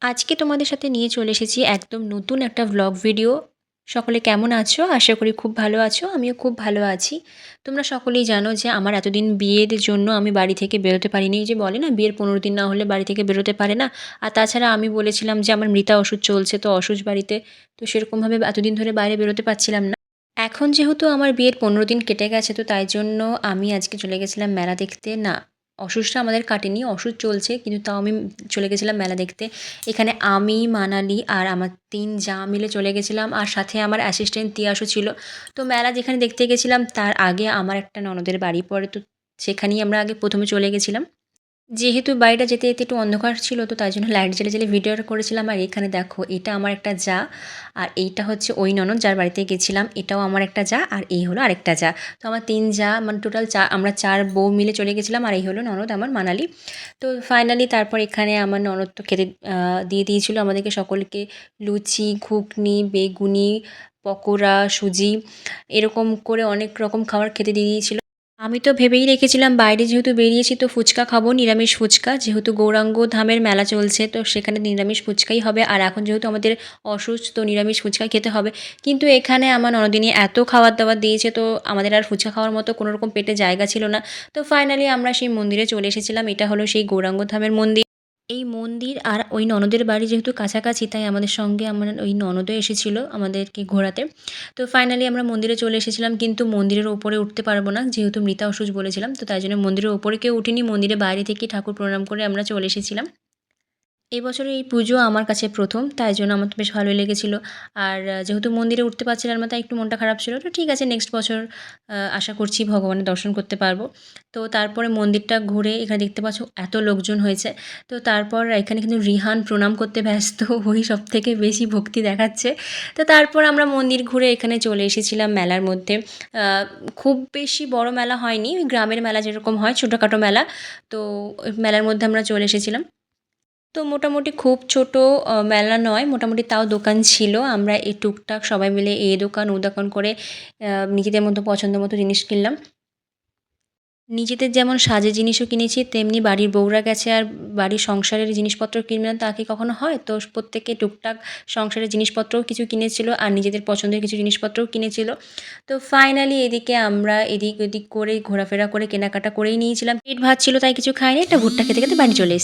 আজকে তোমাদের সাথে নিয়ে চলে এসেছি একদম নতুন একটা ভ্লগ ভিডিও। সকলে কেমন আছো? আশা করি খুব ভালো আছো। আমিও খুব ভালো আছি। তোমরা সকলেই জানো যে আমার এতদিন বিয়ের জন্য আমি বাড়ি থেকে বেরোতে পারিনি। এই যে বলে না বিয়ের ১৫ দিন না হলে বাড়ি থেকে বেরোতে পারে না। আর তাছাড়া আমি বলেছিলাম যে আমার মৃতা ওষুধ চলছে, তো অসুখ বাড়িতে। তো সেরকমভাবে এতদিন ধরে বাইরে বেরোতে পারছিলাম না। এখন যেহেতু আমার বিয়ের ১৫ দিন কেটে গেছে, তো তাই জন্য আমি আজকে চলে গেছিলাম মেলা দেখতে। না, অসুখটা আমাদের কাটেনি, ওষুধ চলছে, কিন্তু তাও আমি চলে গেছিলাম মেলা দেখতে। এখানে আমি, মানালি আর আমার ৩ জা মিলে চলে গেছিলাম, আর সাথে আমার অ্যাসিস্ট্যান্ট তিয়াসও ছিল। তো মেলা যেখানে দেখতে গেছিলাম তার আগে আমার একটা ননদের বাড়ি পড়ে, তো সেখানেই আমরা আগে ১ম এ চলে গেছিলাম। যেহেতু বাড়িটা যেতে, যেতে একটু অন্ধকার ছিল, তো তাই জন্য লাইট জ্বেলে, জ্বেলে ভিডিওটা করেছিলাম। আর এখানে দেখো, এটা আমার একটা জা, আর এইটা হচ্ছে ওই ননদ যার বাড়িতে গেছিলাম। এটাও আমার একটা জা, আর এই হলো আরেকটা জা। তো আমার ৩ জা, মানে টোটাল আমরা ৪ বউ মিলে চলে গেছিলাম, আর এই হলো ননদ আমার মানালি। তো ফাইনালি তারপর এখানে আমার ননদ তো খেতে দিয়ে দিয়েছিল আমাদেরকে সকলকে লুচি, ঘুগনি, বেগুনি, পকোড়া, সুজি, এরকম করে অনেক রকম খাবার খেতে দিয়ে দিয়েছিল। আমি তো ভেবেই রেখেছিলাম বাইরে যেহেতু বেরিয়েছি তো ফুচকা খাবো, নিরামিষ ফুচকা। যেহেতু গৌরাঙ্গ ধামের মেলা চলছে, তো সেখানে নিরামিষ ফুচকাই হবে। আর এখন যেহেতু আমাদের অসুস্থ, নিরামিষ ফুচকা খেতে হবে। কিন্তু এখানে আমার ননদিনী এত খাবার-দাবার দিয়েছে, তো আমাদের আর ফুচকা খাওয়ার মতো কোনোরকম পেটে জায়গা ছিল না। তো ফাইনালি আমরা সেই মন্দিরে চলে এসেছিলাম। এটা হলো সেই গৌরাঙ্গ ধামের মন্দির। এই মন্দির আর ওই ননদের বাড়ি যেহেতু কাছাকাছি, তাই আমাদের সঙ্গে আমার ওই ননদও এসেছিল আমাদেরকে ঘোরাতে। তো ফাইনালি আমরা মন্দিরে চলে এসেছিলাম, কিন্তু মন্দিরের ওপরে উঠতে পারবো না, যেহেতু মৃতা অসুচ বলেছিলাম। তো তাই জন্য মন্দিরের ওপরে কেউ উঠিনি, মন্দিরের বাইরে থেকেই ঠাকুর প্রণাম করে আমরা চলে এসেছিলাম। এবছরের এই পুজো আমার কাছে ১ম, তাই জন্য আমার তো বেশ ভালোই লেগেছিল। আর যেহেতু মন্দিরে উঠতে পারছিলাম না, তাই একটু মনটা খারাপ ছিল। তো ঠিক আছে, নেক্সট বছর আশা করছি ভগবানের দর্শন করতে পারবো। তো তারপরে মন্দিরটা ঘুরে এখানে দেখতে পাচ্ছ এত লোকজন হয়েছে। তো তারপর এখানে কিন্তু রিহান প্রণাম করতে ব্যস্ত, ওই সবথেকে বেশি ভক্তি দেখাচ্ছে। তো তারপর আমরা মন্দির ঘুরে এখানে চলে এসেছিলাম মেলার মধ্যে। খুব বেশি বড় মেলা হয়নি, ওই গ্রামের মেলা যেরকম হয় ছোটোখাটো মেলা। তো ওই মেলার মধ্যে আমরা চলে এসেছিলাম। তো মোটামুটি খুব ছোট মেলা নয়, মোটামুটি তাও দোকান ছিল। আমরা এই টুকটাক সবাই মিলে এ দোকান ও দোকান করে নিজেদের মতো পছন্দ মতো জিনিস কিনলাম। নিজেদের যেমন সাজের জিনিসও কিনেছি, তেমনি বাড়ির বউরা গেছে আর বাড়ির সংসারের জিনিসপত্র কিনবে না তা কি কখনো হয়? তো প্রত্যেকে টুকটাক সংসারের জিনিসপত্রও কিছু কিনেছিল, আর নিজেদের পছন্দের কিছু জিনিসপত্রও কিনেছিল। তো ফাইনালি এদিকে আমরা এদিক ওদিক করে ঘোরাফেরা করে কেনাকাটা করেই নিয়েছিলাম। পেট ভাত ছিল তাই কিছু খাইনি, একটা ভুট্টা খেতে, খেতে বাড়ি চলে এসেছি।